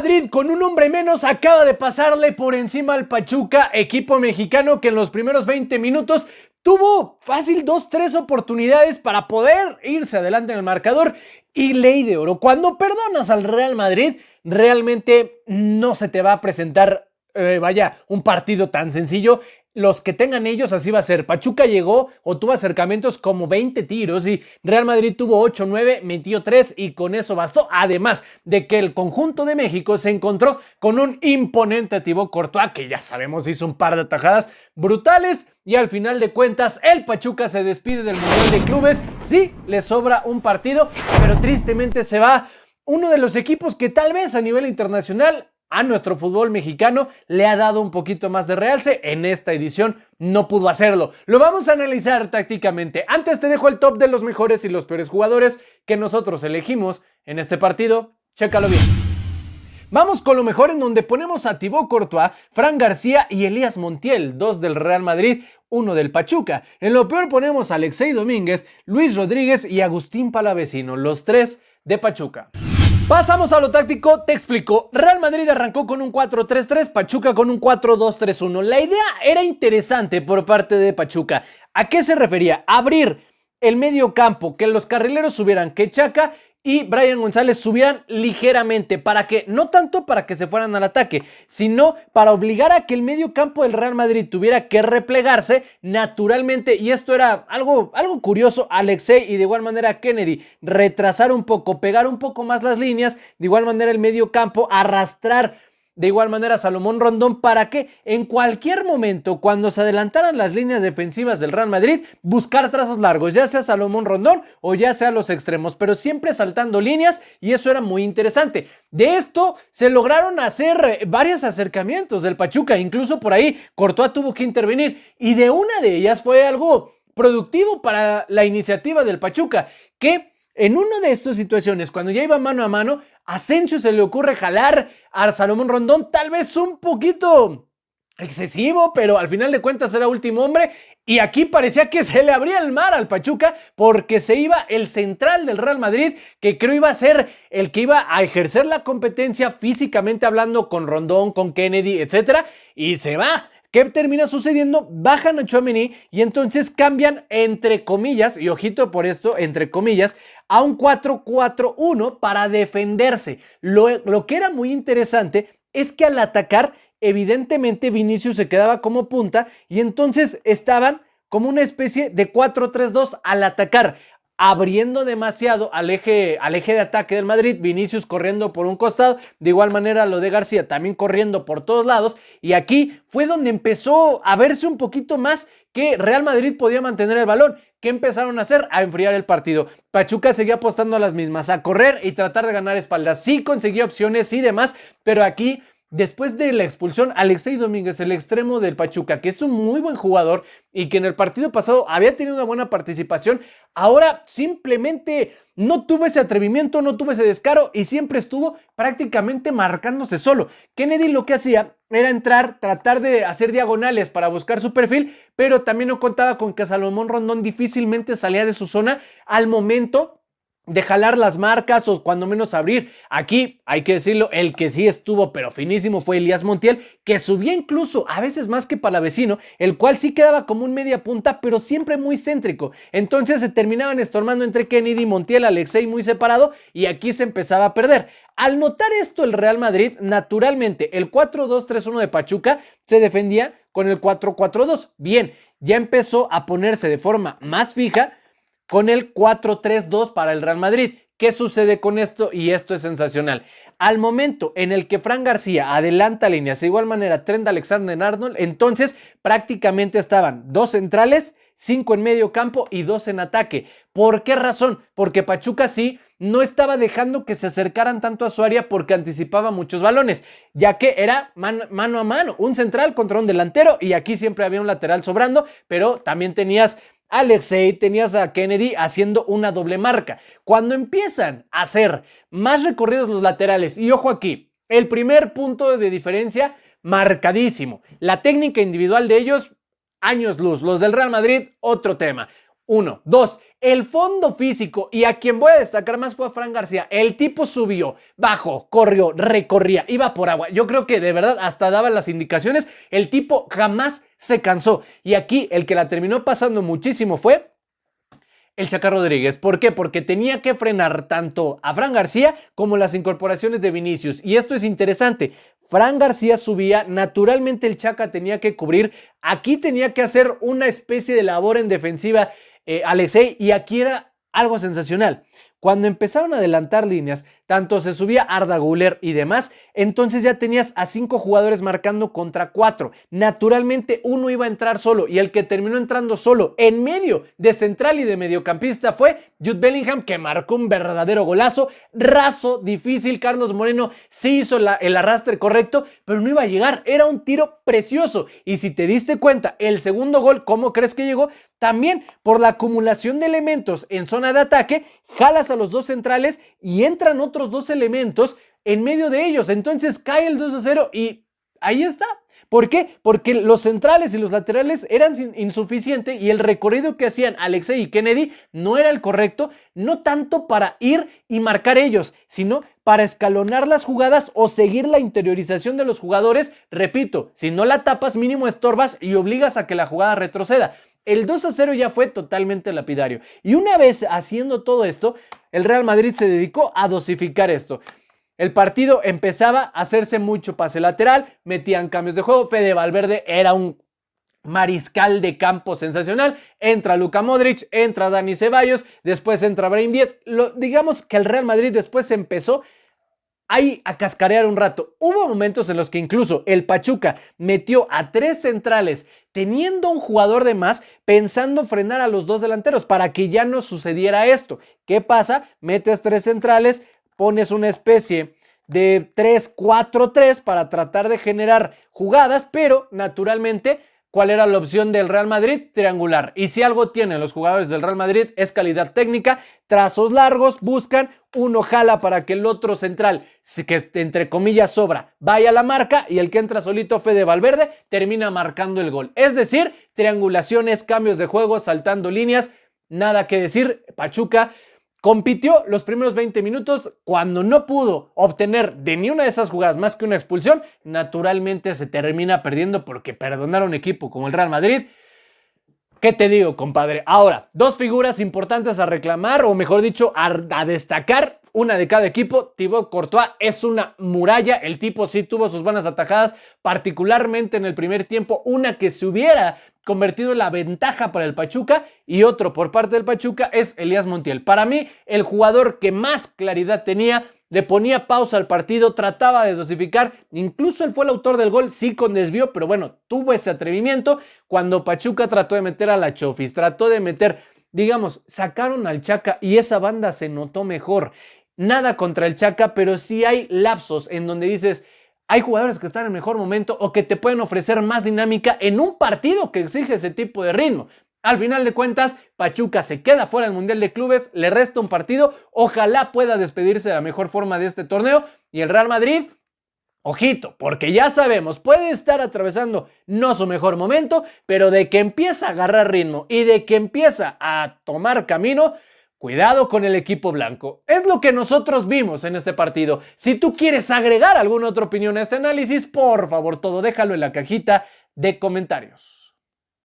Madrid, con un hombre menos, acaba de pasarle por encima al Pachuca, equipo mexicano que en los primeros 20 minutos tuvo fácil 2-3 oportunidades para poder irse adelante en el marcador y ley de oro. Cuando perdonas al Real Madrid, realmente no se te va a presentar, un partido tan sencillo. Los que tengan ellos, así va a ser. Pachuca llegó o tuvo acercamientos como 20 tiros y Real Madrid tuvo 8, 9, metió 3 y con eso bastó. Además de que el conjunto de México se encontró con un imponente Thibaut Courtois, que ya sabemos hizo un par de atajadas brutales y al final de cuentas el Pachuca se despide del Mundial de Clubes. Sí, le sobra un partido, pero tristemente se va uno de los equipos que tal vez a nivel internacional a nuestro fútbol mexicano le ha dado un poquito más de realce. En esta edición no pudo hacerlo. Lo vamos a analizar tácticamente. Antes te dejo el top de los mejores y los peores jugadores que nosotros elegimos en este partido. Chécalo bien. Vamos con lo mejor, en donde ponemos a Thibaut Courtois, Fran García y Elías Montiel, 2 del Real Madrid, 1 del Pachuca. En lo peor ponemos a Alexei Domínguez, Luis Rodríguez y Agustín Palavecino, los 3 de Pachuca. Pasamos a lo táctico, te explico. Real Madrid arrancó con un 4-3-3, Pachuca con un 4-2-3-1. La idea era interesante por parte de Pachuca. ¿A qué se refería? Abrir el medio campo, que los carrileros subieran, que Chaca y Brian González subían ligeramente, para que, no tanto para que se fueran al ataque, sino para obligar a que el medio campo del Real Madrid tuviera que replegarse naturalmente, y esto era algo curioso. Alexei y de igual manera Kennedy retrasar un poco, pegar un poco más las líneas, de igual manera el medio campo arrastrar de igual manera Salomón Rondón, para que en cualquier momento, cuando se adelantaran las líneas defensivas del Real Madrid, buscar trazos largos, ya sea Salomón Rondón o ya sea los extremos, pero siempre saltando líneas, y eso era muy interesante. De esto se lograron hacer varios acercamientos del Pachuca, incluso por ahí Courtois tuvo que intervenir, y de una de ellas fue algo productivo para la iniciativa del Pachuca, que en una de estas situaciones, cuando ya iba mano a mano, a Asensio se le ocurre jalar a Salomón Rondón, tal vez un poquito excesivo, pero al final de cuentas era último hombre, y aquí parecía que se le abría el mar al Pachuca, porque se iba el central del Real Madrid, que creo iba a ser el que iba a ejercer la competencia físicamente hablando con Rondón, con Kennedy, etcétera, y se va. ¿Qué termina sucediendo? Bajan a Tchouaméni y entonces cambian, entre comillas, y ojito por esto, entre comillas, a un 4-4-1 para defenderse. Lo que era muy interesante es que al atacar, evidentemente Vinicius se quedaba como punta y entonces estaban como una especie de 4-3-2 al atacar, abriendo demasiado al eje de ataque del Madrid, Vinicius corriendo por un costado, de igual manera lo de García también corriendo por todos lados, y aquí fue donde empezó a verse un poquito más que Real Madrid podía mantener el balón. ¿Qué empezaron a hacer? A enfriar el partido. Pachuca seguía apostando a las mismas, a correr y tratar de ganar espaldas. Sí conseguía opciones y demás, pero aquí, después de la expulsión, Alexei Domínguez, el extremo del Pachuca, que es un muy buen jugador y que en el partido pasado había tenido una buena participación, ahora simplemente no tuvo ese atrevimiento, no tuvo ese descaro y siempre estuvo prácticamente marcándose solo. Kennedy lo que hacía era entrar, tratar de hacer diagonales para buscar su perfil, pero también no contaba con que Salomón Rondón difícilmente salía de su zona al momento de jalar las marcas o cuando menos abrir. Aquí, hay que decirlo, el que sí estuvo pero finísimo fue Elías Montiel, que subía incluso a veces más que Palavecino, el cual sí quedaba como un media punta, pero siempre muy céntrico. Entonces se terminaban estormando entre Kennedy y Montiel, Alexei muy separado, y aquí se empezaba a perder. Al notar esto el Real Madrid, naturalmente el 4-2-3-1 de Pachuca se defendía con el 4-4-2. Bien, ya empezó a ponerse de forma más fija con el 4-3-2 para el Real Madrid. ¿Qué sucede con esto? Y esto es sensacional. Al momento en el que Fran García adelanta líneas, de igual manera Trent Alexander-Arnold, entonces prácticamente estaban 2 centrales, 5 en medio campo y 2 en ataque. ¿Por qué razón? Porque Pachuca sí no estaba dejando que se acercaran tanto a su área porque anticipaba muchos balones, ya que era mano a mano, un central contra un delantero, y aquí siempre había un lateral sobrando, pero también tenías Alexei, tenías a Kennedy haciendo una doble marca. Cuando empiezan a hacer más recorridos los laterales, y ojo aquí, el primer punto de diferencia marcadísimo, la técnica individual de ellos, años luz. Los del Real Madrid, otro tema. 1, 2, el fondo físico, y a quien voy a destacar más fue a Fran García. El tipo subió, bajó, corrió, recorría, iba por agua. Yo creo que de verdad hasta daba las indicaciones. El tipo jamás se cansó. Y aquí el que la terminó pasando muchísimo fue el Chaca Rodríguez. ¿Por qué? Porque tenía que frenar tanto a Fran García como las incorporaciones de Vinicius. Y esto es interesante. Fran García subía, naturalmente el Chaca tenía que cubrir. Aquí tenía que hacer una especie de labor en defensiva Alexei, y aquí era algo sensacional. Cuando empezaron a adelantar líneas, tanto se subía Arda Güler y demás, entonces ya tenías a 5 jugadores marcando contra 4. Naturalmente uno iba a entrar solo, y el que terminó entrando solo en medio de central y de mediocampista fue Jude Bellingham, que marcó un verdadero golazo, raso, difícil. Carlos Moreno sí hizo el arrastre correcto, pero no iba a llegar, era un tiro precioso. Y si te diste cuenta, el segundo gol, ¿cómo crees que llegó? También por la acumulación de elementos en zona de ataque, jalas a los dos centrales y entran otros dos elementos en medio de ellos. Entonces cae el 2-0 y ahí está. ¿Por qué? Porque los centrales y los laterales eran insuficientes y el recorrido que hacían Alexei y Kennedy no era el correcto, no tanto para ir y marcar ellos, sino para escalonar las jugadas o seguir la interiorización de los jugadores. Repito, si no la tapas, mínimo estorbas y obligas a que la jugada retroceda. El 2-0 ya fue totalmente lapidario. Y una vez haciendo todo esto, el Real Madrid se dedicó a dosificar esto. El partido empezaba a hacerse mucho pase lateral, metían cambios de juego. Fede Valverde era un mariscal de campo sensacional. Entra Luka Modric, entra Dani Ceballos, después entra Brahim Díaz. Digamos que el Real Madrid después empezó ahí a cascarear un rato. Hubo momentos en los que incluso el Pachuca metió a 3 centrales teniendo un jugador de más, pensando frenar a los 2 delanteros para que ya no sucediera esto. ¿Qué pasa? Metes 3 centrales, pones una especie de 3-4-3 para tratar de generar jugadas, pero naturalmente, ¿cuál era la opción del Real Madrid? Triangular. Y si algo tienen los jugadores del Real Madrid es calidad técnica, trazos largos, buscan, uno jala para que el otro central, que entre comillas sobra, vaya a la marca, y el que entra solito, Fede Valverde, termina marcando el gol. Es decir, triangulaciones, cambios de juego, saltando líneas, nada que decir. Pachuca compitió los primeros 20 minutos. Cuando no pudo obtener de ni una de esas jugadas más que una expulsión, naturalmente se termina perdiendo, porque perdonar a un equipo como el Real Madrid, ¿qué te digo, compadre? Ahora, 2 figuras importantes a reclamar, o mejor dicho, a destacar, una de cada equipo. Thibaut Courtois es una muralla. El tipo sí tuvo sus buenas atajadas, particularmente en el primer tiempo, una que se hubiera convertido en la ventaja para el Pachuca, y otro por parte del Pachuca es Elías Montiel. Para mí, el jugador que más claridad tenía, le ponía pausa al partido, trataba de dosificar, incluso él fue el autor del gol, sí con desvío, pero bueno, tuvo ese atrevimiento cuando Pachuca trató de meter a la Chofis, trató de meter, digamos, sacaron al Chaca y esa banda se notó mejor. Nada contra el Chaca, pero sí hay lapsos en donde dices, hay jugadores que están en mejor momento o que te pueden ofrecer más dinámica en un partido que exige ese tipo de ritmo. Al final de cuentas, Pachuca se queda fuera del Mundial de Clubes, le resta un partido, ojalá pueda despedirse de la mejor forma de este torneo, y el Real Madrid, ojito, porque ya sabemos, puede estar atravesando no su mejor momento, pero de que empieza a agarrar ritmo y de que empieza a tomar camino, cuidado con el equipo blanco. Es lo que nosotros vimos en este partido. Si tú quieres agregar alguna otra opinión a este análisis, por favor, todo déjalo en la cajita de comentarios.